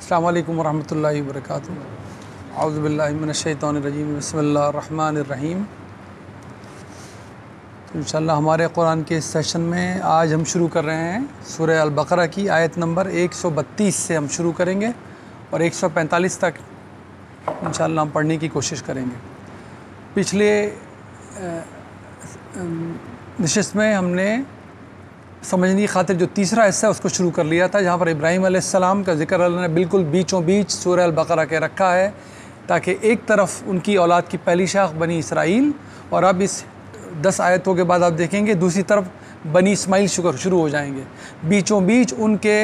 अस्सलाम वालेकुम वरहमतुल्लाहि वबरकातुहू। औज़ु बिल्लाहि मिनश्शैतानिर्रजीम। बिस्मिल्लाहिर्रहमानिर्रहीम। तो इंशाअल्लाह हमारे कुरान के इस सेशन में आज हम शुरू कर रहे हैं सूरह अल-बक़रा की आयत नंबर 132 से हम शुरू करेंगे और 145 तक इंशाअल्लाह हम पढ़ने की कोशिश करेंगे। पिछले नशिस्त में हमने समझने की खातिर जो तीसरा हिस्सा उसको शुरू कर लिया था, जहाँ पर इब्राहीम अलैहिस्सलाम का जिक्र अल्लाह ने बिल्कुल बीचों बीच सूरह अल-बक़रा के रखा है, ताकि एक तरफ उनकी औलाद की पहली शाख बनी इसराइल और अब इस 10 आयतों के बाद आप देखेंगे दूसरी तरफ बनी इस्माइल शुरू हो जाएंगे। बीचों बीच उनके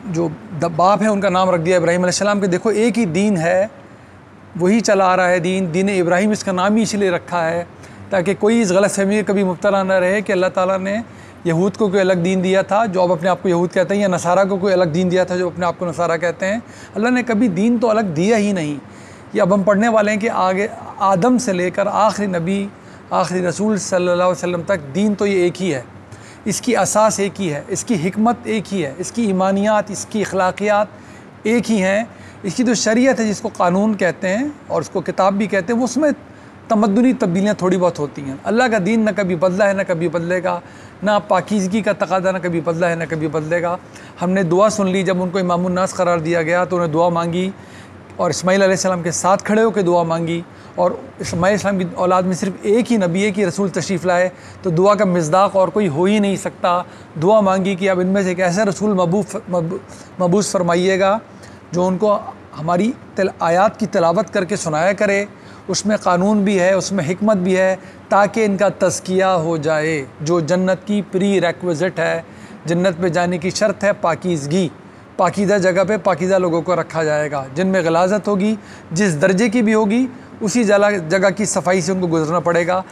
जो बाप है उनका नाम रख दिया इब्राहीम अलैहिस्सलाम के। देखो एक ही दीन है, वही चला आ रहा है दीन इब्राहीम, इसका नाम ही इसलिए रखा है ताकि कोई इस गलत फहमी में कभी मुब्तला न रहे कि अल्लाह ताला ने यहूद को कोई अलग दीन दिया था जो अब अपने आप को यहूद कहते हैं, या नसारा को कोई अलग दीन दिया था जो अपने आप को नसारा कहते हैं। अल्लाह ने कभी दीन तो अलग दिया ही नहीं। ये अब हम पढ़ने वाले हैं कि आगे आदम से लेकर आखिरी नबी आखिरी रसूल सल्लल्लाहु अलैहि वसल्लम तक दीन तो ये एक ही है, इसकी असास एक ही है, इसकी हिकमत एक ही है, इसकी ईमानियात, इसकी अखलाकियात एक ही हैं। इसकी जो शरीयत है जिसको कानून कहते हैं और उसको किताब भी कहते हैं, वो उसमें तमद्दुनी तब्दीलियाँ थोड़ी बहुत होती हैं। अल्लाह का दीन न कभी बदला है न कभी बदलेगा, ना पाकीज़गी का तकादा न कभी बदला है न कभी बदलेगा। हमने दुआ सुन ली जब उनको इमामुन नास करार दिया गया तो उन्हें दुआ मांगी और इस्माईल अलैहिस्सलाम के साथ खड़े होकर दुआ मांगी, और इस्माईल अलैहिस्सलाम की औलाद में सिर्फ एक ही नबी, एक ही रसूल तशरीफ़ लाए, तो दुआ का मिज़दाक़ और कोई हो ही नहीं सकता। दुआ मांगी कि अब इनमें से एक ऐसा रसूल मबूस फरमाइएगा जो उनको हमारी आयात की तिलावत करके सुनाया करे, उसमें कानून भी है, उसमें हिकमत भी है, ताकि इनका तज़किया हो जाए, जो जन्नत की प्री रेक्विज़िट है। जन्नत पे जाने की शर्त है पाकीज़गी। पाकीज़ा जगह पे पाकीज़ा लोगों को रखा जाएगा, जिनमें गलाज़त होगी, जिस दर्जे की भी होगी उसी जगह की सफाई से उनको गुजरना पड़ेगा।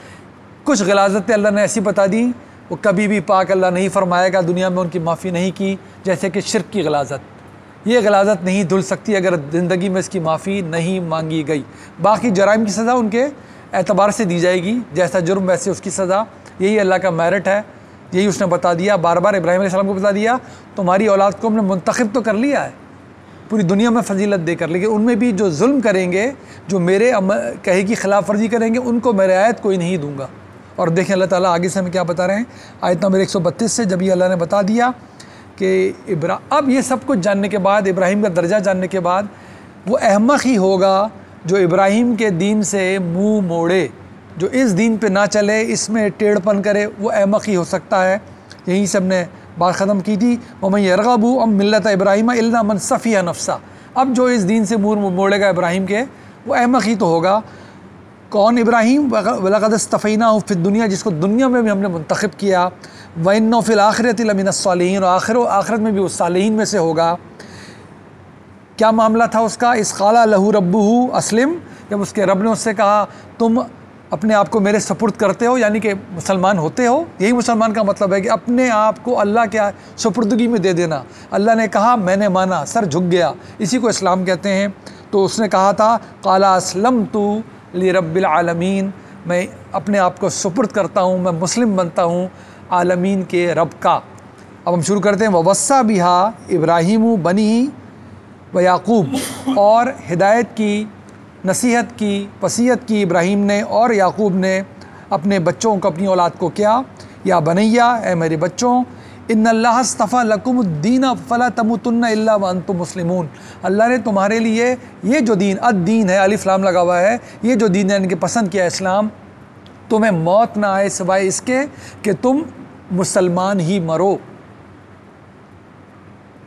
कुछ गलाज़तें अल्लाह ने ऐसी बता दी वो कभी भी पाक अल्लाह नहीं फरमाएगा, दुनिया में उनकी माफ़ी नहीं की, जैसे कि शिर्क की गलाज़त। ये गलाज़त नहीं धुल सकती अगर ज़िंदगी में इसकी माफ़ी नहीं मांगी गई। बाकी जराइम की सज़ा उनके एतबार से दी जाएगी, जैसा जुर्म वैसे उसकी सज़ा। यही अल्लाह का मेरिट है, यही उसने बता दिया, बार बार इब्राहीम अलैहिस्सलाम को बता दिया, तुम्हारी औलाद को हमने मुंतखब तो कर लिया है पूरी दुनिया में फजीलत देकर, लेकिन उनमें भी जो जुल्म करेंगे, जो मेरे कहे की खिलाफ वर्जी करेंगे, उनको मैं रियायत कोई नहीं दूँगा। और देखें अल्लाह ताला आगे से हमें क्या बता रहे हैं आयत नंबर 132 से, जब ये अल्लाह ने बता दिया कि अब ये सब कुछ जानने के बाद, इब्राहीम का दर्जा जानने के बाद, वो अहमक ही होगा जो इब्राहीम के दीन से मुंह मोड़े, जो इस दीन पे ना चले, इसमें टेढ़पन करे, वो अहमक ही हो सकता है। यहीं से हमने बात ख़त्म की थी, वमन यरग़बु अन मिल्लत इब्राहीम इल्ला मन सफ़िया नफ्सा। अब जो इस दीन से मुंह मोड़ेगा इब्राहीम के, वो अहमक ही तो होगा। कौन? इब्राहीम। वलक़द इस्तफ़ैनाहु फ़िद दुनिया, जिसको दुनिया में भी हमने मुंतखब किया। व इन्नहु फ़िल आख़िरति लमिनस्सालिहीन, और आखिरत में भी वो सालिहीन में से होगा। क्या मामला था उसका? इस क़ाला लहू रब्बुहु अस्लिम, जब उसके रब ने उससे कहा तुम अपने आप को मेरे सपुर्द करते हो, यानी कि मुसलमान होते हो। यही मुसलमान का मतलब है कि अपने आप को अल्लाह के सुपुर्दगी में दे देना। अल्लाह ने कहा मैंने माना, सर झुक गया, इसी को इस्लाम कहते हैं। तो उसने कहा था क़ाला अस्लमतु लिरब्बिल आलमीन, मैं अपने आप को सुपुर्द करता हूँ, मैं मुस्लिम बनता हूँ आलमीन के रब का। अब हम शुरू करते हैं। ववस्सा बिहा इब्राहीम बनी व याकूब, और हिदायत की, नसीहत की, वसीयत की इब्राहीम ने और याकूब ने अपने बच्चों को, अपनी औलाद को क्या? या बनैया, ए मेरे बच्चों, इन्नल्लाह अस्तफ़ा लकुमुद्दीन फ़ला तमूतुन्ना इल्ला व अंतुम मुस्लिमून। अल्लाह ने तुम्हारे लिए ये जो दीन, अद-दीन है, अलिफ लाम लगा हुआ है, ये जो दीन है इनके पसंद किया इस्लाम, तुम्हें मौत ना आए सिवाय इसके कि तुम मुसलमान ही मरो।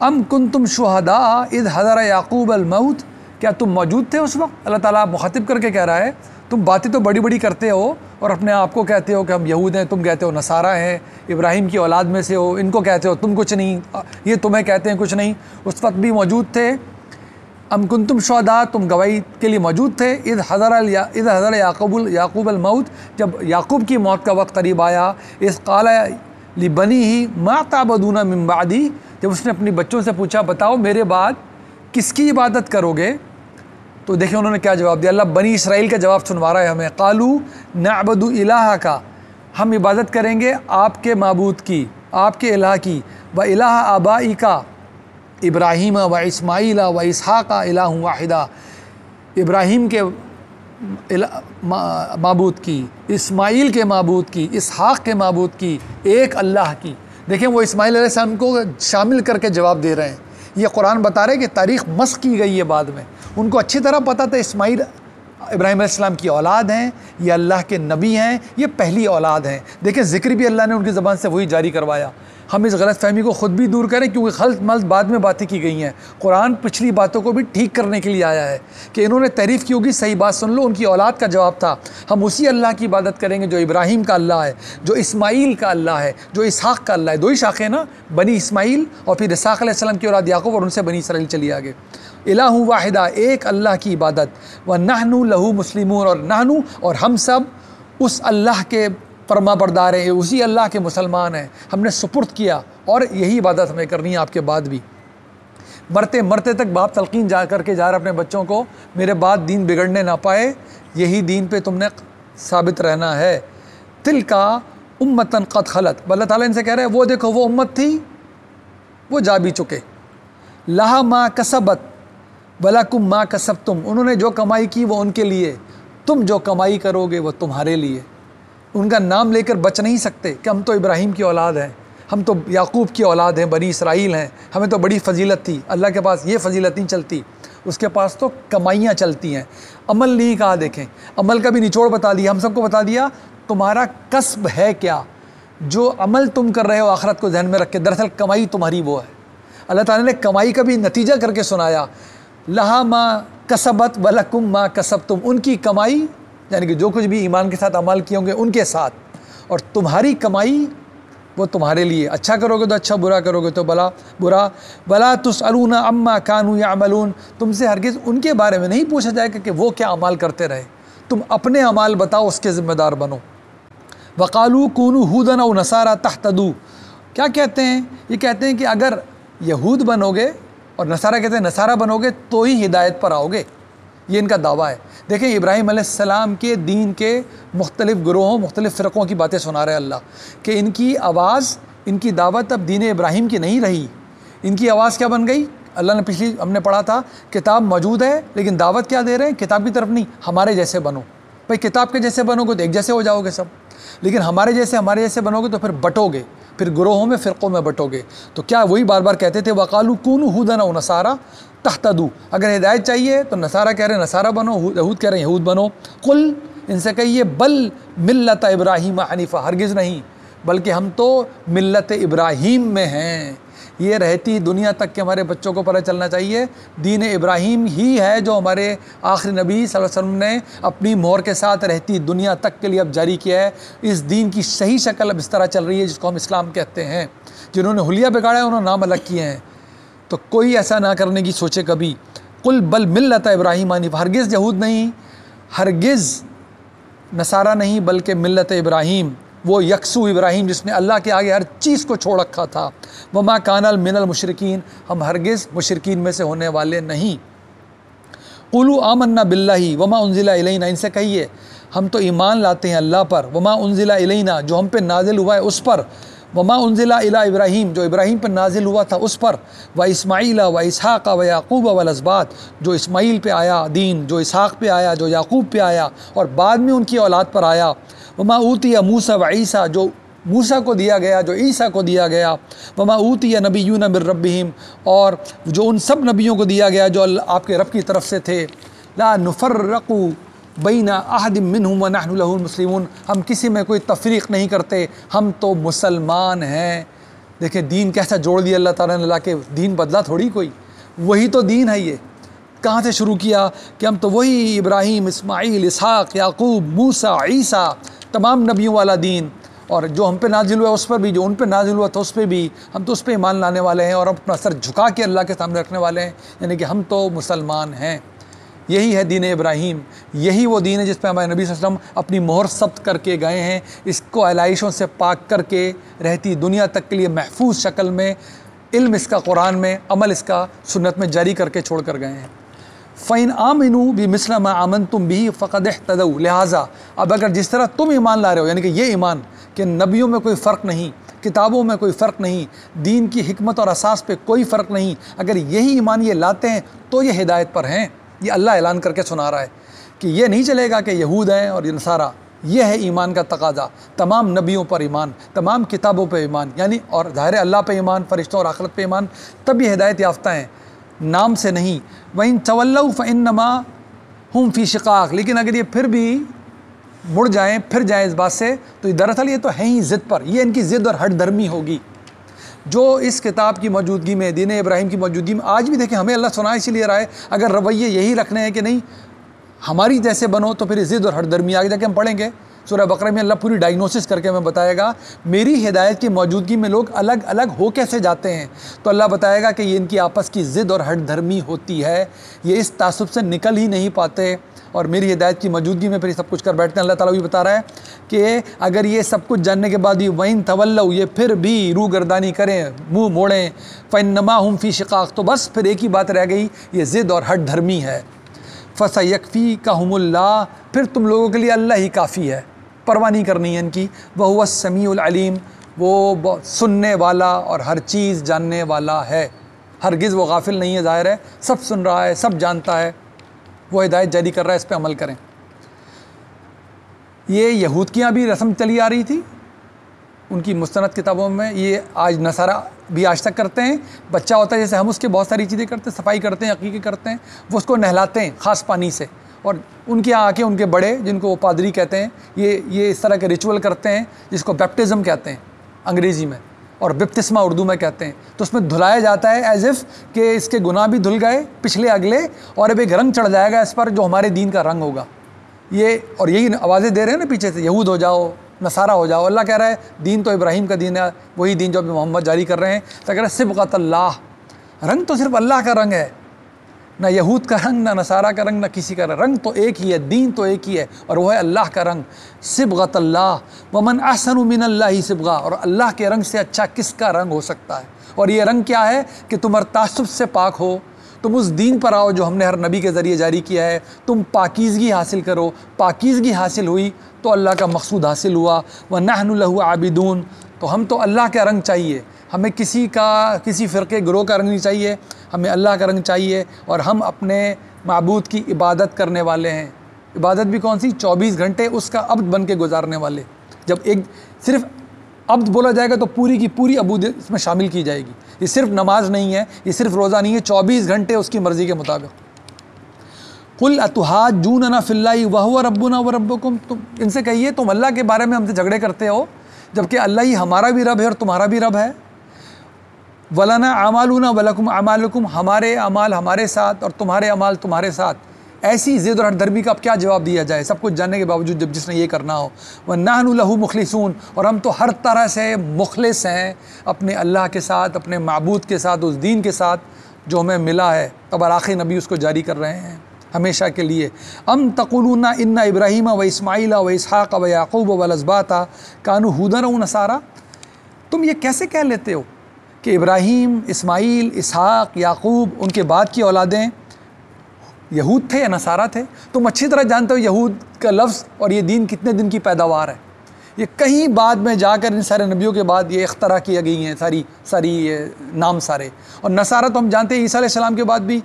अम कुंतुम शुहदा इद हज़र याकूब अल मौत, क्या तुम मौजूद थे उस वक्त? अल्लाह ताला मुखातिब करके कह रहा है तुम बातें तो बड़ी बड़ी करते हो और अपने आप को कहते हो कि हम यहूद हैं, तुम कहते हो नसारा हैं, इब्राहीम की औलाद में से हो, इनको कहते हो तुम कुछ नहीं, ये तुम्हें कहते हैं कुछ नहीं। उस वक्त भी मौजूद थे। अम कुंतुम शुहदा, तुम गवाही के लिए मौजूद थे। इद हज़र याकूब अल मौत, जब याकूब की मौत का वक्त करीब आया। इस क़ाला लिबनीही मा ताबदूना मिन बादी, जब उसने अपने बच्चों से पूछा बताओ मेरे बाद किसकी इबादत करोगे? तो देखिए उन्होंने क्या जवाब दिया। अल्लाह बनी इसराइल का जवाब सुनवा रहा है हमें। क़ालू नअबदु इलाहा का, हम इबादत करेंगे आपके माबूद की, आपके इलाह की, व इलाह आबाई का इब्राहीम व इस्माईल व इसहाक़ इलाह वाहिदा, इब्राहीम के माबूद की, इस्माईल के माबूद की, इसहाक़ के माबूद की, एक अल्लाह की। देखें वो इस्माईल अलैहिस्सलाम को शामिल करके जवाब दे रहे हैं। ये कुरान बता रहे हैं कि तारीख़ मस्ख़ की गई है बाद में। उनको अच्छी तरह पता था इस्माईल इब्राहीम अलैहिस्सलाम की औलाद हैं, ये अल्लाह के नबी हैं, ये पहली औलाद हैं। देखें ज़िक्र भी अल्लाह ने उनकी ज़बान से वही जारी करवाया। हम इस गलत फहमी को ख़ुद भी दूर करें, क्योंकि खल्त मल्त बाद में बातें की गई हैं। कुरान पिछली बातों को भी ठीक करने के लिए आया है कि इन्होंने तारीफ़ की होगी, सही बात सुन लो, उनकी औलाद का जवाब था। हम उसी अल्लाह की इबादत करेंगे जो इब्राहीम का अल्लाह है, जो इस्माईल का अल्लाह है, जो इसहाक़ का अल्लाह है। दो ही शाखें ना, बनी इस्माईल और फिर इसहाक़ अलैहिस्सलाम की औलाद याकूब, और उनसे बनी इसराइल चली आगे। इलाहु वाहिदा, एक अल्लाह की इबादत, व नहनु लहू मुस्लिमून, और नहनु और हम सब उस अल्लाह के फरमा बरदार हैं, उसी अल्लाह के मुसलमान हैं। हमने सुपुर्द किया और यही इबादत हमें करनी है आपके बाद भी। मरते मरते तक बाप तलकीन जा करके जा रहे अपने बच्चों को, मेरे बाद दीन बिगड़ने ना पाए, यही दीन पे तुमने साबित रहना है। तिल का उम्मतन क़द खलत, अल्लाह ताला इनसे कह रहे हैं वो देखो वो उम्मत थी, वो जा भी चुके। लहा मा कसबत वलकुम मा कसबतुम, उन्होंने जो कमाई की वो उनके लिए, तुम जो कमाई करोगे वो तुम्हारे लिए। उनका नाम लेकर बच नहीं सकते कि हम तो इब्राहीम की औलाद हैं, हम तो याकूब की औलाद हैं, बनी इसराइल हैं, हमें तो बड़ी फजीलत थी। अल्लाह के पास ये फजीलत नहीं चलती, उसके पास तो कमाइयाँ चलती हैं। अमल नहीं कहा, देखें अमल का भी निचोड़ बता दिया, हम सबको बता दिया तुम्हारा कस्ब है क्या, जो अमल तुम कर रहे हो आखिरत को ध्यान में रख के, दरअसल कमाई तुम्हारी वो है। अल्लाह ताला ने कमाई का भी नतीजा करके सुनाया, लहा मा कसबत वलकुम मा कसबतुम, उनकी कमाई यानी कि जो कुछ भी ईमान के साथ अमल किए होंगे उनके साथ, और तुम्हारी कमाई वो तुम्हारे लिए। अच्छा करोगे तो अच्छा, बुरा करोगे तो भला बुरा। वला तुसअलूना अम्मा कानू यामलून, तुमसे हरगिज़ उनके बारे में नहीं पूछा जाएगा कि वो क्या अमाल करते रहे, तुम अपने अमाल बताओ, उसके ज़िम्मेदार बनो। वक़ालू कूनू हुदन औ नसारा तहतदू, क्या कहते हैं? ये कहते हैं कि अगर यहूद बनोगे और नसारा कहते हैं नसारा बनोगे तो ही हिदायत पर आओगे, ये इनका दावा है। देखें इब्राहीम अलैहिस्सलाम के दीन के मुख्तलिफ़ गुरोहों, मुख्तलिफ़ फ़िरक़ों की बातें सुना रहे अल्लाह कि इनकी आवाज़, इनकी दावत अब दीन इब्राहीम की नहीं रही। इनकी आवाज़ क्या बन गई? अल्लाह ने पिछली हमने पढ़ा था, किताब मौजूद है लेकिन दावत क्या दे रहे हैं? किताब की तरफ नहीं, हमारे जैसे बनो। भाई किताब के जैसे बनोगे तो एक जैसे हो जाओगे सब, लेकिन हमारे जैसे बनोगे तो फिर बटोगे, फिर गुरोहों में, फ़िरक़ों में बटोगे। तो क्या वही बार बार कहते थे वक़ालू कूनू हुदन औ नसारा तहतदू, अगर हिदायत चाहिए तो नसारा कह रहे हैं नसारा बनो, यहूद कह रहे हैं यहूद बनो। कुल, इनसे कहिए बल मिल्लत इब्राहीम हनीफ़ा, हरगिज़ नहीं, बल्कि हम तो मिल्लत इब्राहीम में हैं। ये रहती दुनिया तक के हमारे बच्चों को पता चलना चाहिए, दीन इब्राहीम ही है जो हमारे आखिरी नबी सल्लल्लाहु अलैहि वसल्लम ने अपनी मोहर के साथ रहती दुनिया तक के लिए अब जारी किया है। इस दीन की सही शक्ल अब इस तरह चल रही है जिसको हम इस्लाम कहते हैं। जिन्होंने हुलिया बिगाड़ा है उन्होंने नाम अलग किए हैं, तो कोई ऐसा ना करने की सोचे कभी। कुल बल मिल्लत इब्राहीम हनीफ़ा, हरगिज़ यहूद नहीं, हरगिज़ नसारा नहीं, बल्कि मिल्लत इब्राहीम, वो यकसू इब्राहीम जिसने अल्लाह के आगे हर चीज़ को छोड़ रखा था। वमा कानल मिनल मुशरिकीन, हम हरगिज़ मुशरिकीन में से होने वाले नहीं। कुलू आमन्ना बिल्लाही वमा उन्जिला इलैना, इनसे कहिए हम तो ईमान लाते हैं अल्लाह पर, वमा उन्जिला इलैना, जो हम पे नाजिल हुआ है उस पर, वमा उन्जिला इला इब्राहीम, जो इब्राहीम पर नाजिल हुआ था उस पर, व इस्माईला व इसहाक़ व याकूब वल अस्बात, जो इस्माईल पे आया दीन, जो इसहाक़ पे आया, जो याकूब पे आया और बाद में उनकी औलाद पर आया। वमा ऊतिया मूसा व ईसा, जो मूसा को दिया गया, जो ईसा को दिया गया। वमा ऊतिया नबियुना मिर रब्बिहिम, और जो उन सब नबियों को दिया गया जो आपके रब की तरफ से थे। ला नुफ़र्रिक़ु बैना अहदिम मिनहुम व नहनु लहु मुस्लिमून, हम किसी में कोई तफरीक़ नहीं करते, हम तो मुसलमान हैं। देखिए दीन कैसा जोड़ दिया अल्लाह ताला ने, लाके दीन बदला थोड़ी कोई, वही तो दीन है। ये कहाँ से शुरू किया कि हम तो वही इब्राहीम, इस्माईल, इसहाक़, याकूब, मूसा, ईसा, तमाम नबियों वाला दीन, और जो हम पे नाजिल हुआ उस पर भी, जो उन पे नाजिल हुआ था उस पर भी, हम तो उस पर ईमान लाने वाले हैं और अपना सर झुका के अल्लाह के सामने रखने वाले हैं, यानी कि हम तो मुसलमान हैं। यही है दीन इब्राहीम, यही वो दीन है जिस पर हमारे नबी सल्लल्लाहु अलैहि वसल्लम अपनी मोहर सब्त करके गए हैं। इसको अलैशों से पाक करके रहती दुनिया तक के लिए महफूज शक्ल में, इल्म इसका कुरान में, अमल इसका सुन्नत में जारी करके छोड़ कर गए हैं। फ़ैन आमिनू भी मिस्ल मा आमन तुम भी फ़क़द इह्तदऊ, लिहाजा अब अगर जिस तरह तुम ईमान ला रहे हो, यानी कि ये ईमान कि नबियों में कोई फ़र्क नहीं, किताबों में कोई फ़र्क नहीं, दीन की हिकमत और असास पे कोई फ़र्क नहीं। अगर यही ईमान ये लाते हैं तो ये हिदायत पर हैं। ये अल्लाह ऐलान करके सुना रहा है कि ये नहीं चलेगा कि यहूद हैं और नसारा। ये है ईमान का तकाजा, तमाम नबियों पर ईमान, तमाम किताबों पर ईमान, यानी और ज़ाहिर अल्लाह पे ईमान, फ़रिश्तों और आखिरत पे ईमान, तब ये हिदायत याफ्ता हैं, नाम से नहीं। वइन तवल्लौ फ़इन्नमा हुम फ़ी शिक़ाक़, लेकिन अगर ये फिर भी मुड़ जाएं, फिर जाएं इस बात से, तो दरअसल ये तो है ही ज़िद पर। ये इनकी ज़िद और हट धर्मी होगी जो इस किताब की मौजूदगी में, दीन इब्राहिम की मौजूदगी में आज भी देखें हमें अल्लाह सुना इसीलिए रहा है। अगर रवैये यही रखने हैं कि नहीं हमारी जैसे बनो, तो फिर ज़िद और हट धर्मी आगे जाके हम पढ़ेंगे सूरह बकरा में अल्लाह पूरी डायग्नोसिस करके हमें बताएगा मेरी हिदायत की मौजूदगी में लोग अलग अलग हो कैसे जाते हैं। तो अल्लाह बताएगा कि ये इनकी आपस की ज़िद और हट धर्मी होती है, ये इस तासुब से निकल ही नहीं पाते और मेरी हिदायत की मौजूदगी में फिर सब कुछ कर बैठते हैं। अल्लाह ताला भी बता रहा है कि अगर ये सब कुछ जानने के बाद भी वइन तवल्लौ, ये फिर भी रूह गर्दानी करें, मुँह मोड़ें, फ़इन्नमा हुम फ़ी शिक़ाक़, तो बस फिर एक ही बात रह गई, ये ज़िद और हट धर्मी है। फ़सयक्फ़ीकहुमुल्लाह, फिर तुम लोगों के लिए अल्लाह ही काफ़ी है, परवाह नहीं करनी है इनकी। वह हुवा समीउल अलीम, वो सुनने वाला और हर चीज़ जानने वाला है। हरगिज़ वो गाफिल नहीं है, ज़ाहिर है सब सुन रहा है, सब जानता है, वो हिदायत जारी कर रहा है, इस पर अमल करें। ये यहूद की यहाँ भी रस्म चली आ रही थी उनकी मुस्तनद किताबों में, ये आज नसारा भी आज तक करते हैं। बच्चा होता है जैसे हम उसके बहुत सारी चीज़ें करते हैं, सफाई करते हैं, अकीक़े करते हैं, वो उसको नहलाते हैं ख़ास पानी से, और उनके यहाँ आके उनके बड़े जिनको वो पादरी कहते हैं ये इस तरह के रिचुअल करते हैं जिसको बैप्टिज़म कहते हैं अंग्रेज़ी में और बपतिस्मा उर्दू में कहते हैं। तो उसमें धुलाया जाता है एज़ इफ़ कि इसके गुनाह भी धुल गए पिछले अगले, और अब एक रंग चढ़ जाएगा इस पर जो हमारे दीन का रंग होगा। ये और यही आवाज़ें दे रहे हैं ना पीछे से, यहूद हो जाओ, नसारा हो जाओ। अल्लाह कह रहा है दीन तो इब्राहिम का दीन है, वही दीन जो अभी मोहम्मद जारी कर रहे हैं। तो कह रहे हैं सिबग़तल्लाह, रंग तो सिर्फ अल्लाह का रंग है, ना यहूद का रंग, ना नसारा का रंग, ना किसी का रंग तो एक ही है, दीन तो एक ही है और वह है अल्लाह का रंग। सिबग़तल्लाह वमन अहसनु मिनल्लाहि सिबग़ा, और अल्लाह के रंग से अच्छा किसका रंग हो सकता है। और ये रंग क्या है कि तुम हर तासुब से पाक हो, तुम उस दीन पर आओ जो हमने हर नबी के ज़रिए जारी किया है, तुम पाकीज़गी हासिल करो। पाकीज़गी हासिल हुई तो अल्लाह का मकसूद हासिल हुआ। व नहनु लहु आबिदून, तो हम तो अल्लाह का रंग चाहिए, हमें किसी फ़िरक़े गिरोह का रंग नहीं चाहिए, हमें अल्लाह का रंग चाहिए। और हम अपने माबूद की इबादत करने वाले हैं। इबादत भी कौन सी? 24 घंटे उसका अब्द बन के गुजारने वाले। जब एक सिर्फ अब्द बोला जाएगा तो पूरी की पूरी अबूदियत इसमें शामिल की जाएगी। ये सिर्फ नमाज नहीं है, ये सिर्फ रोज़ा नहीं है, 24 घंटे उसकी मर्ज़ी के मुताबिक। कुल अतुहाज्जूनना फिल्लाहि व हुवा रब्बुना व रब्बुकुम, तुम इनसे कहिए तुम अल्लाह के बारे में हमसे झगड़े करते हो जबकि अल्लाह ही हमारा भी रब है और तुम्हारा भी रब है। वलना अमालुना वलकुम अमालुकुम, हमारे अमाल हमारे साथ और तुम्हारे अमाल तुम्हारे साथ। ऐसी ज़िद और हठधर्मी का अब क्या जवाब दिया जाए, सब कुछ जानने के बावजूद जब जिसने ये करना हो। व नहनु लहु मुखलिसून, और हम तो हर तरह से मुखलिस हैं अपने अल्लाह के साथ, अपने माबूद के साथ, उस दीन के साथ जो हमें मिला है। तब आखिरी नबी उसको जारी कर रहे हैं हमेशा के लिए। अम तक़ुलूना इन्ना इब्राहीम व इस्माईला व इसहाक़ व याक़ूब व लज़बाता कानू हुदन व नसारा, तुम ये कैसे कह लेते हो कि इब्राहीम, इस्माईल, इसहाक़, याक़ूब, उनके बाद की औलादें यहूद थे या नसारा थे? तुम अच्छी तरह जानते हो यहूद का लफ्ज़ और ये दीन कितने दिन की पैदावार है। ये कहीं बाद में जाकर इन सारे नबियों के बाद ये इख्तरा किया गई हैं सारी ये नाम सारे। और नसारा तो हम जानते हैं ईसा अलैहिस्सलाम के बाद भी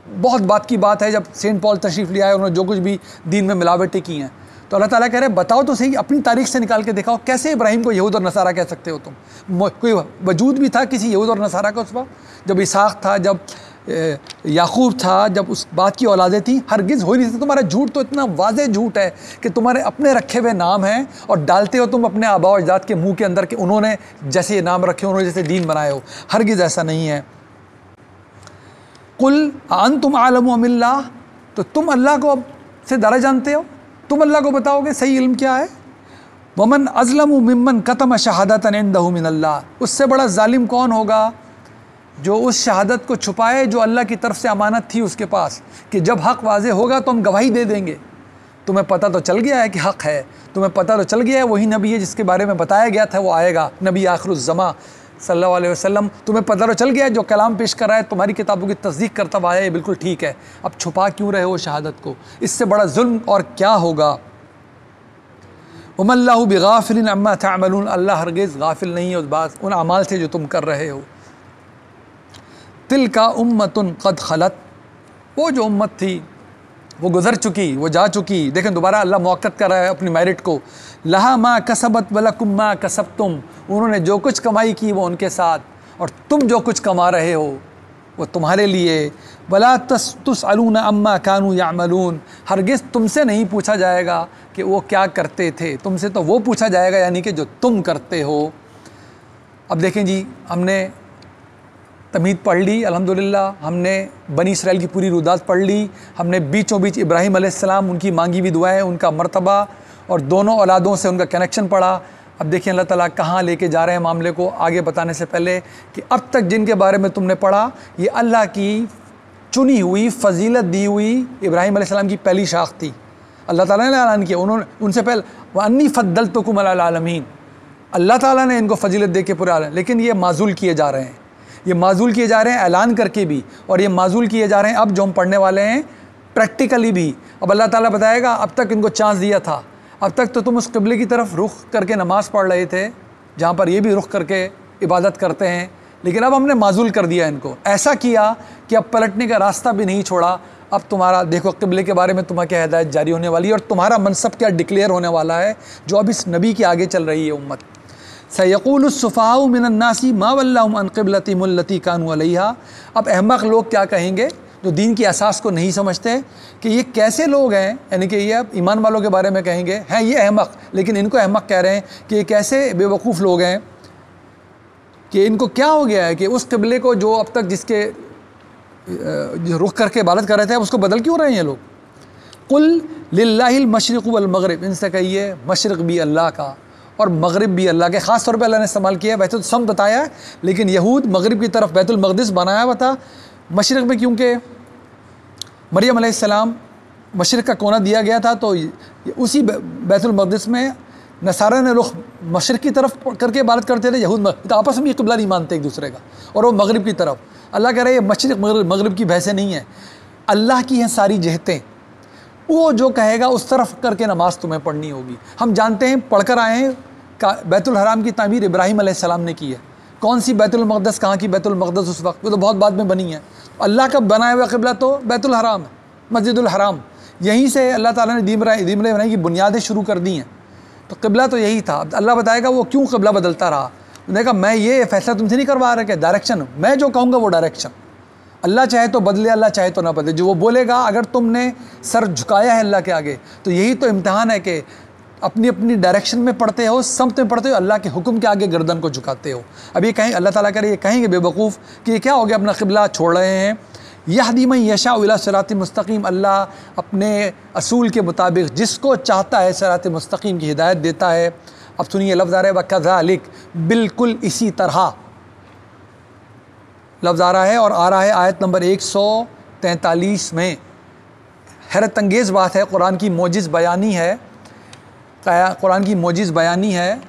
बहुत बात की बात है, जब सेंट पॉल तशरीफ़ ले आए उन्होंने जो कुछ भी दीन में मिलावटें की हैं। तो अल्लाह ताला कह रहे हैं बताओ तो सही, अपनी तारीख से निकाल के दिखाओ, कैसे इब्राहिम को यहूद और नसारा कह सकते हो तुम? कोई वजूद भी था किसी यहूद और नसारा का उस वक्त? जब इसहाक़ था, जब याकूब था, जब उस बात की औलादें थी, हरगिज़ हो ही नहीं सकती। तुम्हारा झूठ तो इतना वाज़ेह झूठ है कि तुम्हारे अपने रखे हुए नाम हैं और डालते हो तुम अपने आबा और अजदाद के मुँह के अंदर कि उन्होंने जैसे ये नाम रखे, उन्होंने जैसे दीन बनाए हो। हरगिज़ ऐसा नहीं है। कुल अंतुम आलमु अमिल्लाह, तो तुम अल्लाह को से ज़्यादा जानते हो, तुम अल्लाह को बताओगे सही इल्म क्या है। वमन अज़लमु मिम्मन कतम शहादतन इंदहु मिनल्लाह, उससे बड़ा जालिम कौन होगा जो उस शहादत को छुपाए जो अल्लाह की तरफ से अमानत थी उसके पास, कि जब हक़ वाज़े होगा तो हम गवाही दे देंगे। तुम्हें पता तो चल गया है कि हक़ है, तुम्हें पता तो चल गया है वही नबी है जिसके बारे में बताया गया था वो आएगा, नबी आखिरुज़्ज़मा सल्लल्लाहु अलैहि वसल्लम। तुम्हें पता तो चल गया है जो कलाम पेश कर रहा है तुम्हारी किताबों की तस्दीक करता हुआ आया, ये बिल्कुल ठीक है। अब छुपा क्यों रहे हो शहादत को? इससे बड़ा जुल्म और क्या होगा। वमल्लाहु बिगाफिलिन अम्मा तअमलून, अल्लाह हरगिज़ गाफिल नहीं है उस बात उन अमाल से जो तुम कर रहे हो। तिलका उम्मतुन क़द खलत, वो जो उम्मत थी वो गुज़र चुकी, वो जा चुकी। देखें दोबारा अल्लाह मौक़त कर रहा है अपनी मेरिट को। लहा मा कसबत वलकुम मा कसबतुम, उन्होंने जो कुछ कमाई की वो उनके साथ, और तुम जो कुछ कमा रहे हो वो तुम्हारे लिए। वला तुसअलूना अम्मा कानू यामलून, हरगिज़ तुमसे नहीं पूछा जाएगा कि वो क्या करते थे, तुमसे तो वो पूछा जाएगा यानी कि जो तुम करते हो। अब देखें जी, हमने तमीद पढ़ ली अल्हम्दुलिल्लाह, हमने बनी इसराइल की पूरी रुदात पढ़ ली, हमने बीचों बीच इब्राहीम अलैहिस्सलाम उनकी मांगी हुई दुआएं, उनका मर्तबा और दोनों औलादों से उनका कनेक्शन पढ़ा। अब देखिए अल्लाह ताला कहाँ लेके जा रहे हैं मामले को आगे बताने से पहले कि अब तक जिनके बारे में तुमने पढ़ा ये अल्लाह की चुनी हुई फजीलत दी हुई इब्राहीम अलैहिस्सलाम की पहली शाख थी। अल्लाह ताला ने ऐलान किया, उन्होंने उनसे पहले वअन्नी फद्दलतुकुम अलल आलमीन, अल्लाह ताला ने इनको फजीलत दे के पूरे आलम, लेकिन ये माजूल किए जा रहे हैं, ये माजूल किए जा रहे हैं ऐलान करके भी, और ये माजूल किए जा रहे हैं अब जो हम पढ़ने वाले हैं प्रैक्टिकली भी। अब अल्लाह ताला बताएगा अब तक इनको चांस दिया था, अब तक तो तुम उस क़िबले की तरफ रुख करके नमाज़ पढ़ रहे थे जहाँ पर ये भी रुख करके इबादत करते हैं, लेकिन अब हमने माजूल कर दिया इनको, ऐसा किया कि अब पलटने का रास्ता भी नहीं छोड़ा। अब तुम्हारा देखो क़िबले के बारे में तुम्हें क्या हिदायत जारी होने वाली है और तुम्हारा मनसब क्या डिक्लेयर होने वाला है जो अब इस नबी के आगे चल रही है उम्मत। सयक़ूलुस्सुफ़ाहाउ मिनन्नासी मा वल्लाहुम अन क़िबलतिहिम अल्लती कानू अलैहा, अब अहमक लोग क्या कहेंगे जो दीन की असास को नहीं समझते कि ये कैसे लोग हैं, यानी कि ये अब ईमान वालों के बारे में कहेंगे हैं ये अहमक, लेकिन इनको अहमक कह रहे हैं कि ये कैसे बेवकूफ़ लोग हैं कि इनको क्या हो गया है कि उस क़िबले को जो अब तक जिसके जो रुख करके इबादत कर रहे थे अब उसको बदल क्यों रहे हैं ये लोग। कुल लिल्लाहिल मशरिक़ु वल मग़रिब, इनसे कहिए मशरिक़ भी अल्लाह का और मग़रिब भी अल्लाह के। ख़ास तौर पे अल्लाह ने इस्तेमाल किया है, वैसे तो सम बताया है लेकिन यहूद मग़रिब की तरफ बैतुल मक़दिस बनाया हुआ था मशरिक़ में, क्योंकि मरियम अलैहिस्सलाम मशरिक़ का कोना दिया गया था तो उसी बैतुल मक़दिस में नसारा ने रुख मशरिक़ की तरफ करके इबादत करते थे, यहूद तो आपस में क़िबला नहीं मानते एक दूसरे का, और वो मग़रिब की तरफ। अल्लाह कह रहे हैं मशरिक़ मग़रिब की बहसें नहीं है, अल्लाह की हैं सारी जहतें, वो जो कहेगा उस तरफ करके नमाज़ तुम्हें पढ़नी होगी। हम जानते हैं पढ़कर आए हैं बैतुल हराम की तामीर इब्राहीम अलैहिस्सलाम ने की है। कौन सी बैतुल मक़दस, कहाँ की बैतुल मक़दस उस वक्त, वो तो बहुत बाद में बनी है। अल्लाह का बनाया हुआ क़िबला तो बैतुल हराम है, मस्जिदुल हराम, यहीं से अल्लाह ताला ने दीन बनाने की बुनियादें शुरू कर दी हैं। तो क़िबला तो यही था। अल्लाह बताएगा वो क्यों क़िबला बदलता रहा। उन्होंने कहा मैं ये फ़ैसला तुमसे नहीं करवा रहा कि डायरेक्शन, मैं जो कहूँगा वो डायरेक्शन, अल्लाह चाहे तो बदले, अल्लाह चाहे तो ना बदले, जो वो बोलेगा। अगर तुमने सर झुकाया है अल्लाह के आगे तो यही तो इम्तिहान है कि अपनी अपनी डायरेक्शन में पढ़ते हो, समत में पढ़ते हो, अल्लाह के हुक्म के आगे गर्दन को झुकाते हो। अब ये कहें अल्लाह ताला करे, ये कहेंगे बेवकूफ़ कि ये क्या हो गया अपना क़िबला छोड़ रहे हैं। यहदी मन यशाउ इला सिरात मुस्तकीम, अल्लाह अपने असूल के मुताबिक जिसको चाहता है सिरात मुस्तकीम की हिदायत देता है। अब सुनिए लफ्ज़ आ रहा है वकज़ालिक, बिल्कुल इसी तरह लफ्ज़ आ रहा है, और आ रहा है आयत नंबर 143 में। हैरत अंगेज़ बात है, कुरान की मोजिज़ बयानी है, कुरान की मोजिज़ बयानी है।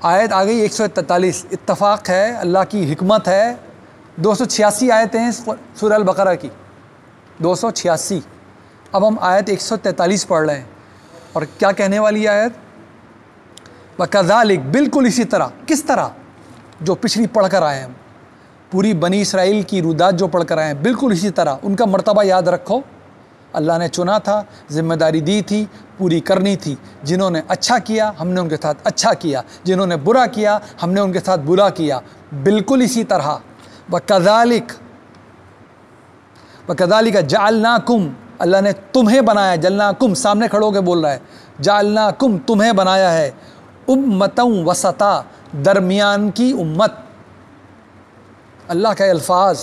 आयत आ गई 143, इत्तफ़ाक़ है, अल्लाह की हिकमत है। 286 आयतें हैं सूरह अल बक़रा की, 286। अब हम आयत 143 पढ़ रहे हैं और क्या कहने वाली आयत, वकज़ालिक, बिल्कुल इसी तरह। किस तरह? जो पिछली पढ़ कर आए हैं, पूरी बनी इसराइल की रुदात जो पढ़ कर आए हैं, बिल्कुल इसी तरह उनका मर्तबा याद रखो। अल्लाह ने चुना था, ज़िम्मेदारी दी थी, पूरी करनी थी। जिन्होंने अच्छा किया हमने उनके साथ अच्छा किया, जिन्होंने बुरा किया हमने उनके साथ बुरा किया, बिल्कुल इसी तरह। वकज़ालिक जअलनाकुम, अल्लाह ने तुम्हें बनाया, जअलनाकुम सामने खड़ो के बोल रहा है, जअलनाकुम तुम्हें बनाया है, उम्मतन वसता, दरमियान की उम्मत। अल्लाह के अल्फाज,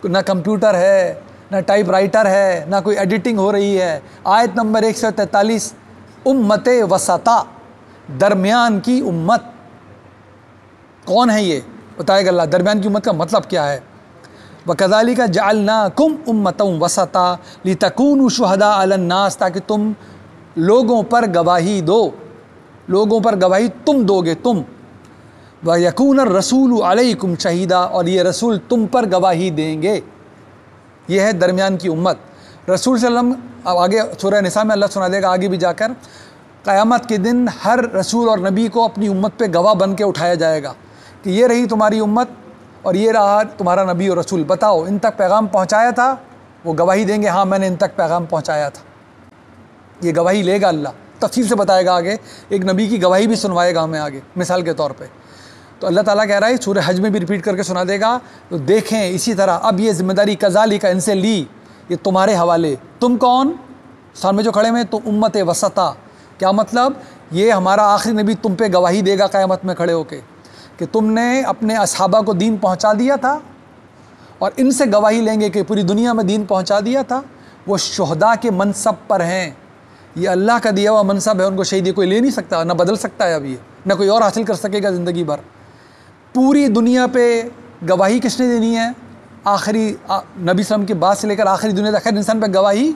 ना कंप्यूटर है, ना टाइप राइटर है, ना कोई एडिटिंग हो रही है। आयत नंबर 143, उम्मत वसता, दरमियान की उम्मत। कौन है ये बताएगा अल्लाह, दरमियान की उम्मत का मतलब क्या है। वकज़ालिका जअलनाकुम उम्मतन वसता लितकूनु शुहदा अलन्नास, ताकि तुम लोगों पर गवाही दो, लोगों पर गवाही तुम दोगे तुम। व यकून रसूल अलैकुम शहीदा, और ये रसूल तुम पर गवाही देंगे। ये है दरमियान की उम्मत। रसूल सल्लल्लाहु अलैहि वसल्लम, अब आगे सूरह निसा में अल्लाह सुना देगा आगे भी जाकर, क़यामत के दिन हर रसूल और नबी को अपनी उम्मत पे गवाह बन के उठाया जाएगा कि ये रही तुम्हारी उम्मत और ये रहा तुम्हारा नबी और रसूल, बताओ इन तक पैगाम पहुँचाया था? वो गवाही देंगे, हाँ मैंने इन तक पैगाम पहुँचाया था। ये गवाही लेगा अल्लाह, तफसील से बताएगा आगे, एक नबी की गवाही भी सुनवाएगा हमें आगे मिसाल के तौर पे। तो अल्लाह ताला कह रहा है, सूरह हज में भी रिपीट करके सुना देगा। तो देखें इसी तरह अब ये ज़िम्मेदारी कज़ालिका इनसे ली, ये तुम्हारे हवाले। तुम कौन? सामने जो खड़े में, तो उम्मत वसता। क्या मतलब? ये हमारा आखिरी नबी तुम पे गवाही देगा क़यामत में खड़े होके कि तुमने अपने असहाबा को दीन पहुँचा दिया था, और इनसे गवाही लेंगे कि पूरी दुनिया में दीन पहुँचा दिया था। वो शुहदा के मनसब पर हैं, ये अल्लाह का दिया हुआ मनसब है, उनको शहीदी कोई ले नहीं सकता, ना बदल सकता है अब ये, ना कोई और हासिल कर सकेगा ज़िंदगी भर। पूरी दुनिया पे गवाही किसने देनी है? आखिरी नबी सल्लम के बाद से लेकर आखिरी दुनिया तक हर इंसान पे गवाही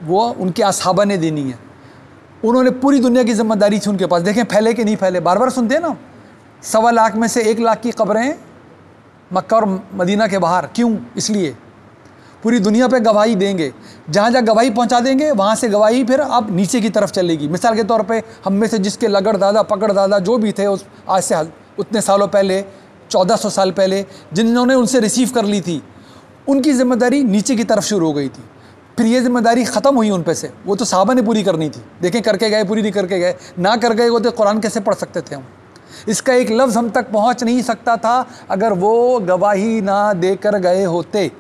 वो उनके असहाबा ने देनी है। उन्होंने पूरी दुनिया की ज़िम्मेदारी थी उनके पास। देखें फैले कि नहीं फैले, बार बार सुनते हैं ना, 1.25 लाख में से 1 लाख की कब्रें मक्का और मदीना के बाहर। क्यों? इसलिए पूरी दुनिया पे गवाही देंगे, जहाँ जहाँ गवाही पहुँचा देंगे वहाँ से गवाही फिर अब नीचे की तरफ चलेगी। मिसाल के तौर पे हम में से जिसके लगड़ दादा पकड़ दादा जो भी थे उस आज से उतने सालों पहले, 1400 साल पहले, जिन्होंने उनसे रिसीव कर ली थी, उनकी ज़िम्मेदारी नीचे की तरफ शुरू हो गई थी। फिर ये ज़िम्मेदारी ख़त्म हुई उन पे से, वो तो सहाबा ने पूरी करनी थी। देखें करके गए, पूरी नहीं करके गए, ना कर गए होते कुरान कैसे पढ़ सकते थे हम? इसका एक लफ्ज़ हम तक पहुँच नहीं सकता था अगर वो गवाही ना देकर गए होते।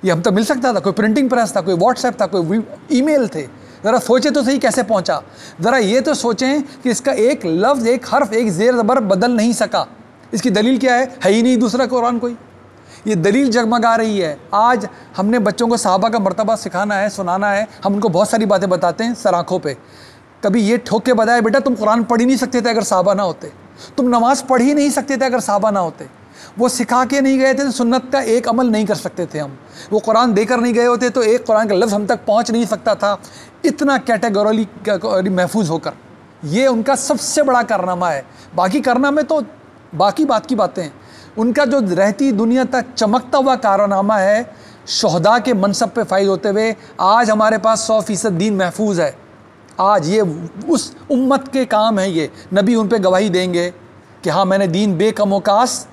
ये हम तक मिल सकता था? कोई प्रिंटिंग प्रेस था, कोई व्हाट्सएप था, कोई ईमेल थे? ज़रा सोचे तो सही कैसे पहुंचा। ज़रा ये तो सोचें कि इसका एक लफ्ज़, एक हर्फ, एक ज़ेर ज़बर बदल नहीं सका। इसकी दलील क्या है? है ही नहीं दूसरा कुरान कोई। ये दलील जगमगा रही है। आज हमने बच्चों को सहाबा का मर्तबा सिखाना है, सुनाना है, हम उनको बहुत सारी बातें बताते हैं सर आँखों पर। कभी ये ठोक के बताया, बेटा तुम कुरान पढ़ ही नहीं सकते थे अगर सहाबा ना होते, तुम नमाज़ पढ़ ही नहीं सकते थे अगर सहाबा ना होते। वो सिखा के नहीं गए थे तो सुन्नत का एक अमल नहीं कर सकते थे हम। वो कुरान देकर नहीं गए होते तो एक कुरान का लफ्ज़ हम तक पहुंच नहीं सकता था, इतना कैटेगोरली महफूज होकर। ये उनका सबसे बड़ा कारनामा है। बाकी कारनामे तो बाकी बात की बातें हैं। उनका जो रहती दुनिया तक चमकता हुआ कारनामा है शुहदा के मनसब पे फाइज होते हुए आज हमारे पास 100% दीन महफूज है। आज ये उस उम्मत के काम है। ये नबी उन पे गवाही देंगे कि हाँ मैंने दीन बेकमोकास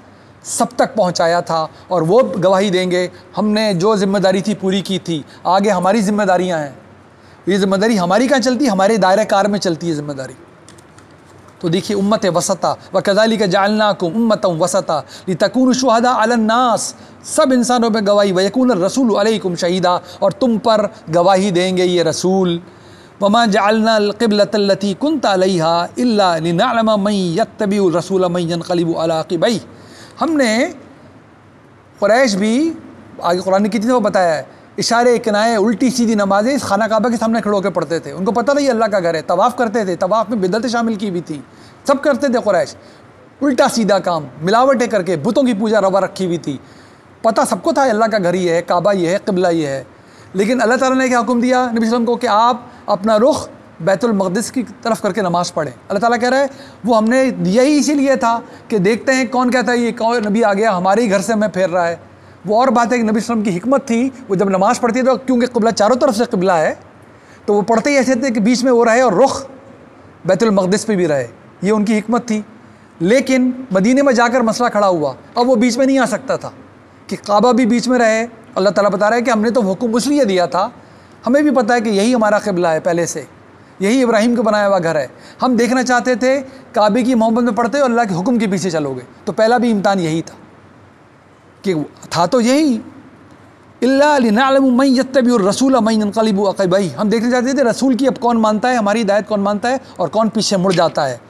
सब तक पहुंचाया था, और वो गवाही देंगे हमने जो ज़िम्मेदारी थी पूरी की थी। आगे हमारी ज़िम्मेदारियां हैं। ये ज़िम्मेदारी हमारी कहाँ चलती है? हमारे दायरे कार में चलती है ज़िम्मेदारी। तो देखिए उम्मत वसता व कज़ालिका जअलनाकुम उम्मतन वसता लितकूनु शुहदा अलन नास, सब इंसानों पर गवाही, व यकून रसूल अलैकुम शहीदा, और तुम पर गवाही देंगे ये रसूल। वमा जअलना अल-क़िबलतल्लती कुन्त अलैहा इल्ला लिनअलम मन यत्तबिउर रसूल मन यनक़लिबु अला अक़िबैहि। हमने कुरैश भी आगे कुरान ने कितनी दफ़ा बताया है, इशारे किनाए उल्टी सीधी नमाज़ें इस खाना काबा के सामने खड़े होकर पढ़ते थे। उनको पता था ये अल्लाह का घर है। तवाफ़ करते थे, तवाफ़ में बिदअतें शामिल की भी थी, सब करते थे कुरैश। उल्टा सीधा काम, मिलावटें करके बुतों की पूजा रवा रखी हुई थी। पता सबको था अल्लाह का घर ही है, काबा ये है, क़िबला ये है। लेकिन अल्लाह ताला ने क्या हुक्म दिया नबी सल्लल्लाहु अलैहि वसल्लम को कि आप अपना रुख बैतुल मक़दिस की तरफ करके नमाज़ पढ़ें। अल्लाह ताला कह रहा है वो हमने यही इसीलिए था कि देखते हैं कौन कहता है ये कौन नबी आ गया हमारे ही घर से हमें फेर रहा है। वो और बात है कि नबी सल्लल्लाहु अलैहि वसल्लम की हिकमत थी, वो जब नमाज़ पढ़ती है तो क्योंकि क़िबला चारों तरफ से क़िबला है तो वो पढ़ते ही ऐसे थे कि बीच में वो रहे और रुख बैतुल मक़दिस पे भी रहे। ये उनकी हिकमत थी। लेकिन मदीने में जाकर मसला खड़ा हुआ, अब वो बीच में नहीं आ सकता था कि काबा भी बीच में रहे। अल्लाह ताला बता रहा है कि हमने तो हुक्म इसलिए दिया था, हमें भी पता है कि यही हमारा क़िबला है, पहले से यही इब्राहिम का बनाया हुआ घर है। हम देखना चाहते थे काबे की मोहब्बत में पढ़ते हो अल्लाह के हुक्म के पीछे चलोगे। तो पहला भी इम्तिहान यही था कि था तो यही, इल्ला लिनअलम मन यत्तबिउर रसूल मन यनक़लिबु अक़िबैहि। हम देखना चाहते थे रसूल की अब कौन मानता है, हमारी हिदायत कौन मानता है और कौन पीछे मुड़ जाता है।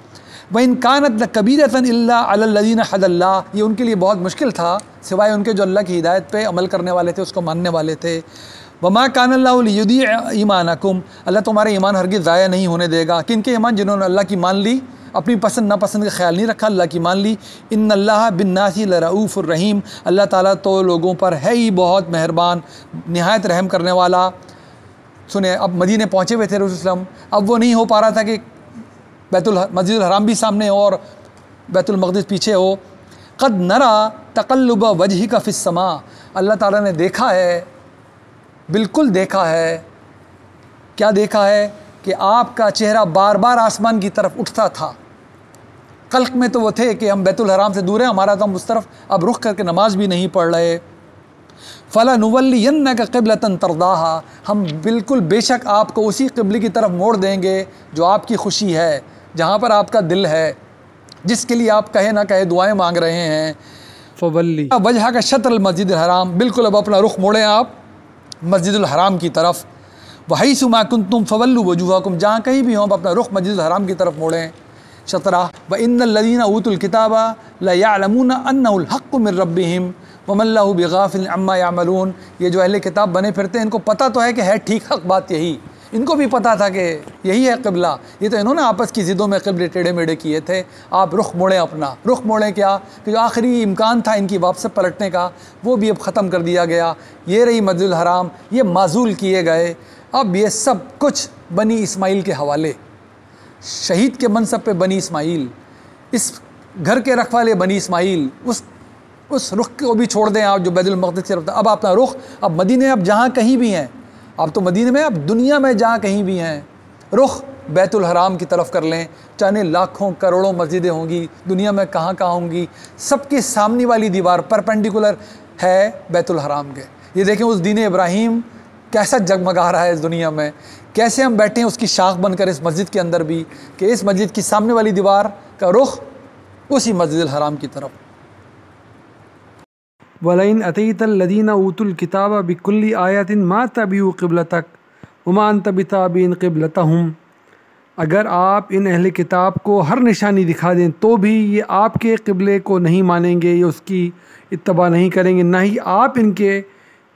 व इन कानत लकबीरतन इल्ला अलल्लज़ीना हदल्लाह, ये उनके लिए बहुत मुश्किल था सिवाय उनके जो अल्लाह की हिदायत पे अमल करने वाले थे, उसको मानने वाले थे। वमा कानल्लाहु लियुदीअ ईमानकुम, अल्लाह तुम्हारे ईमान हरगिज़ ज़ाया नहीं होने देगा। किनके ईमान? जिन्होंने अल्लाह की मान ली, अपनी पसंद नापसंद का ख्याल नहीं रखा, अल्लाह की मान ली। इन्नल्लाह बिन्नासी लरऊफ़ुर रहीम, अल्लाह ताला तो लोगों पर है ही बहुत मेहरबान, निहायत रहम करने वाला। सुने अब मदीने पहुँचे हुए थे रसूल सल्लल्लाहु अलैहि वसल्लम, अब वो नहीं हो पा रहा था कि मस्जिदुल हराम भी सामने हो और बैतुल मक़दिस पीछे हो। क़द नरा तक़ल्लुब वजहिका फ़िस्समा, अल्लाह ताला ने देखा है, बिल्कुल देखा है। क्या देखा है? कि आपका चेहरा बार बार आसमान की तरफ उठता था। कल्क में तो वो थे कि हम बैतुल हराम से दूर हैं, हमारा तो हम उस तरफ अब रुख करके नमाज भी नहीं पढ़ रहे। फ़ला नुवल्लियन्नका क़िबलतन तरदाहा, हम बिल्कुल बेशक आपको उसी क़िबले की तरफ मोड़ देंगे जो आपकी खुशी है, जहाँ पर आपका दिल है, जिसके लिए आप कहे ना कहे दुआएं मांग रहे हैं। फ़वल्ली वजह का शतर मस्जिद हराम, बिल्कुल अब अपना रुख मोड़ें आप मस्जिद हराम की तरफ। वहैसु मा कुंतुम फ़वल्लु वजूहकुम, जहाँ कहीं भी हों अपना रुख मस्जिद हराम की तरफ मोड़ें। शतरा व इन्नल लज़ीना ऊतुल किताबा ला यअलमूना अन्नहुल हक़्क़ु मिर रब्बिहिम वमल्लाहु बिगाफ़िलिन अम्मा यअमलून। ये जो अहले किताब बने फिरते हैं, इनको पता तो है कि है ठीक हक़ बात यही, इनको भी पता था कि यही है क़िबला। ये तो इन्होंने आपस की ज़िद्दों में क़िबले टेढ़े मेढ़े किए थे। आप रुख मोड़ें अपना, रुख मोड़ें क्या कि जो आखिरी इम्कान था इनकी वापस पलटने का, वो भी अब ख़त्म कर दिया गया। ये रही मस्जिदुल हराम, ये माज़ूल किए गए। अब ये सब कुछ बनी इस्माइल के हवाले, शहीद के मनसब पे बनी इस्माइल, इस घर के रखवाले बनी इस्माइल, उस रुख को भी छोड़ दें आप जो बैतुल मक़दिस की तरफ था। अब अपना रुख, अब मदीने, अब जहाँ कहीं भी हैं, आप तो मदीने में, अब दुनिया में जहाँ कहीं भी हैं, रुख बैतुल हराम की तरफ कर लें। चाहे लाखों करोड़ों मस्जिदें होंगी दुनिया में, कहाँ कहाँ होंगी, सबके सामने वाली दीवार परपेंडिकुलर है बैतुल हराम के। ये देखें उस दीन इब्राहीम कैसा जगमगा रहा है इस दुनिया में, कैसे हम बैठे हैं उसकी शाख बनकर इस मस्जिद के अंदर भी, कि इस मस्जिद की सामने वाली दीवार का रुख उसी मस्जिद हराम की तरफ। वलइन अतईतल्लज़ीना ऊतुल किताब बिकुल्ली आयतिन मा तबिउ क़िबलतक वमा अंत बिताबिन क़िबलतहुम, अगर आप इन अहले किताब को हर निशानी दिखा दें तो भी ये आपके क़िबले को नहीं मानेंगे, ये उसकी इत्तबा नहीं करेंगे, ना ही आप इनके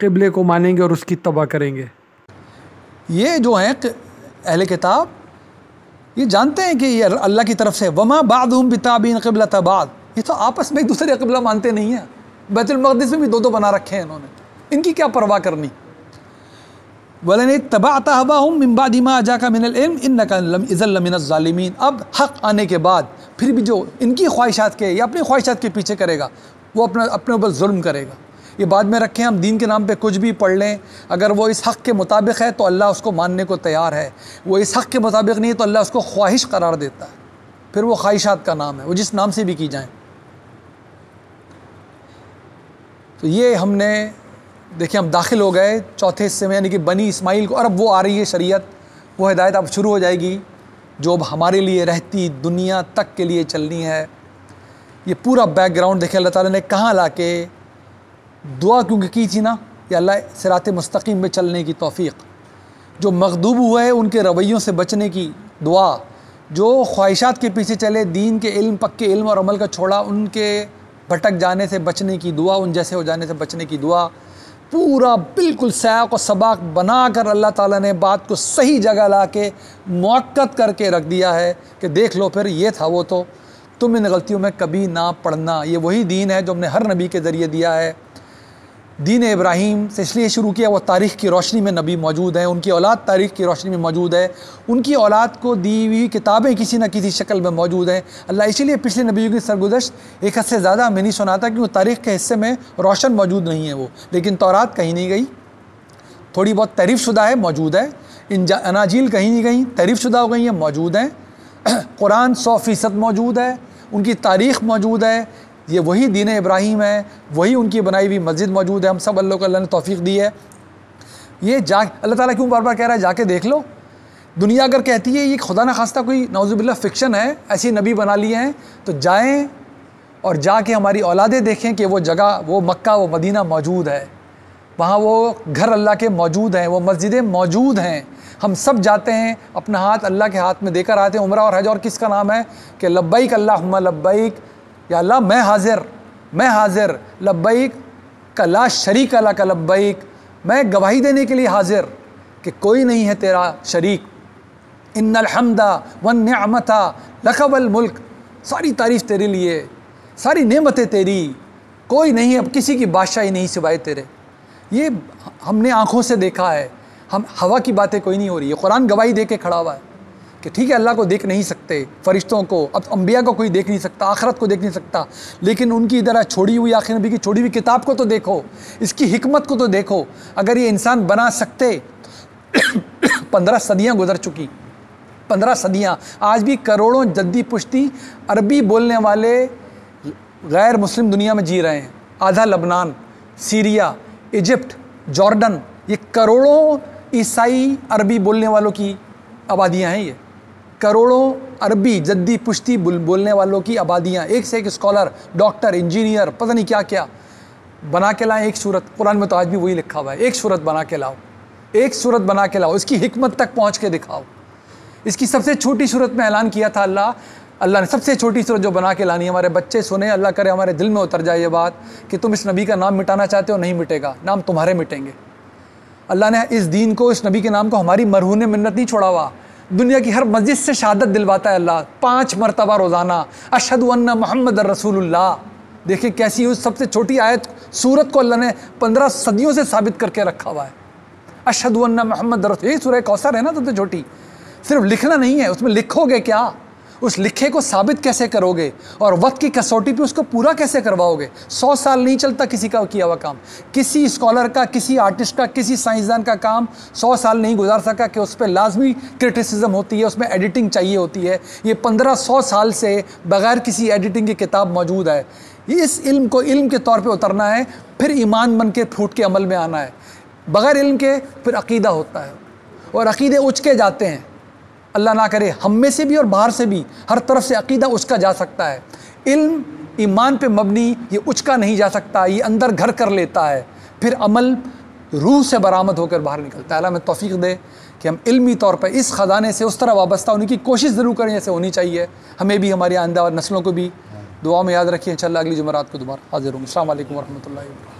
क़िबले को मानेंगे और उसकी इत्तबा करेंगे। ये जो हैं अहले किताब, ये जानते हैं कि ये अल्लाह की तरफ से, वमा बादहुम बिताबिन क़िबलत बाद, ये तो आपस में एक दूसरे का क़िबला मानते नहीं हैं। बैतुल मक़दिस में भी दो बना रखे हैं इन्होंने, इनकी क्या परवाह करनी। वलन इत्तबअता हवाहुम मिन बादि मा जाका मिनल इल्म इन्नका इज़्ज़न लमिनज़ ज़ालिमीन, अब हक़ आने के बाद फिर भी जो इनकी ख्वाहिशात के या अपनी ख्वाहिशात के पीछे करेगा, वो अपने ऊपर जुल्म करेगा। ये बाद में रखें, हम दीन के नाम पे कुछ भी पढ़ लें, अगर वो इस हक़ के मुताबिक है तो अल्लाह उसको मानने को तैयार है, वो इस हक़ के मुताबिक नहीं है तो अल्लाह उसको ख्वाहिश करार देता है। फिर वो ख्वाहिशात का नाम है, वो जिस नाम से भी की जाए। तो ये हमने देखिए, हम दाखिल हो गए चौथे हिस्से में, यानी कि बनी इस्माइल को, और अब वो आ रही है शरीयत, वो हिदायत अब शुरू हो जाएगी जो अब हमारे लिए रहती दुनिया तक के लिए चलनी है। ये पूरा बैकग्राउंड देखिए अल्लाह ताला ने कहाँ ला के दुआ क्योंकि की थी ना, कि अल्लाह सिरात मुस्तकीम में चलने की तौफ़ीक़, जो मग़दूब हुए हैं उनके रवैयों से बचने की दुआ, जो ख्वाहिशात के पीछे चले, दीन के इल्म, पक्के इल्म और अमल का छोड़ा, उनके भटक जाने से बचने की दुआ, उन जैसे हो जाने से बचने की दुआ, पूरा बिल्कुल सयाक़ और सबाक़ बना कर अल्लाह ताला ने बात को सही जगह ला के मुअक्कद करके रख दिया है कि देख लो फिर ये था वो, तो तुम इन गलतियों में कभी ना पड़ना। ये वही दीन है जो हमने हर नबी के ज़रिए दिया है। दीन इब्राहीम से इसलिए शुरू किया, वो तारीख़ की रोशनी में नबी मौजूद हैं, उनकी औलाद तारीख़ की रोशनी में मौजूद है, उनकी औलाद को दी हुई किताबें किसी न किसी शक्ल में मौजूद हैं। अल्लाह इसीलिए पिछले नबियों की सरगुज़श्त एक हद से ज़्यादा हमें नहीं सुनाता, क्योंकि तारीख़ के हिस्से में रोशन मौजूद नहीं है वो। लेकिन तौरात कहीं नहीं गई, थोड़ी बहुत तारीफ़ शुदा है, मौजूद है। अनाजील कहीं नहीं गई, तारीफ़ शुदा हो गई हैं, मौजूद हैं। कुरान 100% मौजूद है, उनकी तारीख़ मौजूद है। ये वही दीन इब्राहीम है, वही उनकी बनाई हुई मस्जिद मौजूद है। हम सब अल्लाह को अल्लाह ने तौफ़ीक़ दी है। ये अल्लाह ताला क्यों बार बार कह रहा है जाके देख लो। दुनिया अगर कहती है ये खुदा न खास्ता कोई नौज़ुबिल्लाह फ़िक्शन है, ऐसे नबी बना लिए हैं, तो जाएँ और जाके हमारी औलादें देखें कि वो जगह, वो मक्का, वो मदीना मौजूद है, वहाँ वो घर अल्लाह के मौजूद हैं, वो मस्जिदें मौजूद हैं। हम सब जाते हैं, अपना हाथ अल्लाह के हाथ में देकर आते हैं। उम्रा और हज और किसका नाम है कि लब्बैक अल्लाहुम्मा लब्बैक, या अल्लाह मैं हाज़िर, लब्बैक का ला शरीक लक लब्बैक, मैं गवाही देने के लिए हाज़िर कि कोई नहीं है तेरा शरीक। इन्नल हम्दा वन निअमता लकवल मुल्क, सारी तारीफ़ तेरे लिए, सारी नेमतें तेरी, कोई नहीं है, अब किसी की बादशाही नहीं सिवाय तेरे। ये हमने आँखों से देखा है, हम हवा की बातें कोई नहीं हो रही है। कुरान गवाही दे के खड़ा हुआ है कि ठीक है अल्लाह को देख नहीं सकते, फ़रिश्तों को, अब अम्बिया को कोई देख नहीं सकता, आखरत को देख नहीं सकता, लेकिन उनकी इधर छोड़ी हुई आखिर नबी की छोड़ी हुई किताब को तो देखो, इसकी हिकमत को तो देखो। अगर ये इंसान बना सकते 15 सदियाँ गुजर चुकी, 15 सदियाँ, आज भी करोड़ों जद्दी पुश्ती अरबी बोलने वाले गैर मुस्लिम दुनिया में जी रहे हैं। आधा लबनान, सीरिया, इजिप्ट, जॉर्डन, ये करोड़ों ईसाई अरबी बोलने वालों की आबादियाँ हैं। ये करोड़ों अरबी जद्दी पुश्ती बोलने वालों की आबादियाँ, एक से एक स्कॉलर, डॉक्टर, इंजीनियर, पता नहीं क्या क्या बना के लाएं एक सूरत। कुरान में तो आज भी वही लिखा हुआ है, एक सूरत बना के लाओ, एक सूरत बना के लाओ, इसकी हिकमत तक पहुँच के दिखाओ। इसकी सबसे छोटी सूरत में ऐलान किया था अल्लाह ने सबसे छोटी सूरत जो बना के लानी है। हमारे बच्चे सुने, अल्लाह करे हमारे दिल में उतर जाए ये बात कि तुम इस नबी का नाम मिटाना चाहते हो, नहीं मिटेगा, नाम तुम्हारे मिटेंगे। अल्लाह ने इस दीन को, इस नबी के नाम को हमारी मरहून मिन्नत नहीं छोड़ा हुआ, दुनिया की हर मस्जिद से शहादत दिलवाता है अल्लाह 5 मरतबा रोज़ाना, अशहदु अन्ना मुहम्मद रसूलुल्लाह। देखिए कैसी उस सबसे छोटी आयत सूरत को अल्लाह ने 15 सदियों से साबित करके रखा हुआ है। अशहदु अन्ना मुहम्मद रसूल, यही सूरह कौसर है ना सबसे छोटी। सिर्फ लिखना नहीं है, उसमें लिखोगे क्या, उस लिखे को साबित कैसे करोगे और वक्त की कसौटी पे उसको पूरा कैसे करवाओगे। 100 साल नहीं चलता किसी का किया हुआ काम, किसी स्कॉलर का, किसी आर्टिस्ट का, किसी साइंसदान का काम 100 साल नहीं गुजार सका कि उस पर लाजमी क्रिटिसिज्म होती है, उसमें एडिटिंग चाहिए होती है। ये 1500 साल से बग़ैर किसी एडिटिंग की किताब मौजूद है। इस इल्म को इल्म के तौर पर उतरना है, फिर ईमान बन के फूट के अमल में आना है। बग़ैर इल्म के फिर अक़ीदा होता है और अक़ीदे उचके जाते हैं। अल्लाह ना करे हम में से भी और बाहर से भी हर तरफ से अक़ीदा उचका जा सकता है। इल्म ईमान पे मबनी ये उचका नहीं जा सकता, ये अंदर घर कर लेता है, फिर अमल रूह से बरामद होकर बाहर निकलता है। अल्लाह हमें तौफ़ीक़ दे कि हम इल्मी तौर पर इस ख़जाने से उस तरह वाबस्ता होने की कोशिश ज़रूर करें जैसे होनी चाहिए। हमें भी, हमारी आइंदा और नस्लों को भी दुआ में याद रखिए। इंशाअल्लाह अगली जुमेरात को दोबारा हाज़िर होंगे। अस्सलाम वालेकुम व रहमतुल्लाहि व बरकातहू।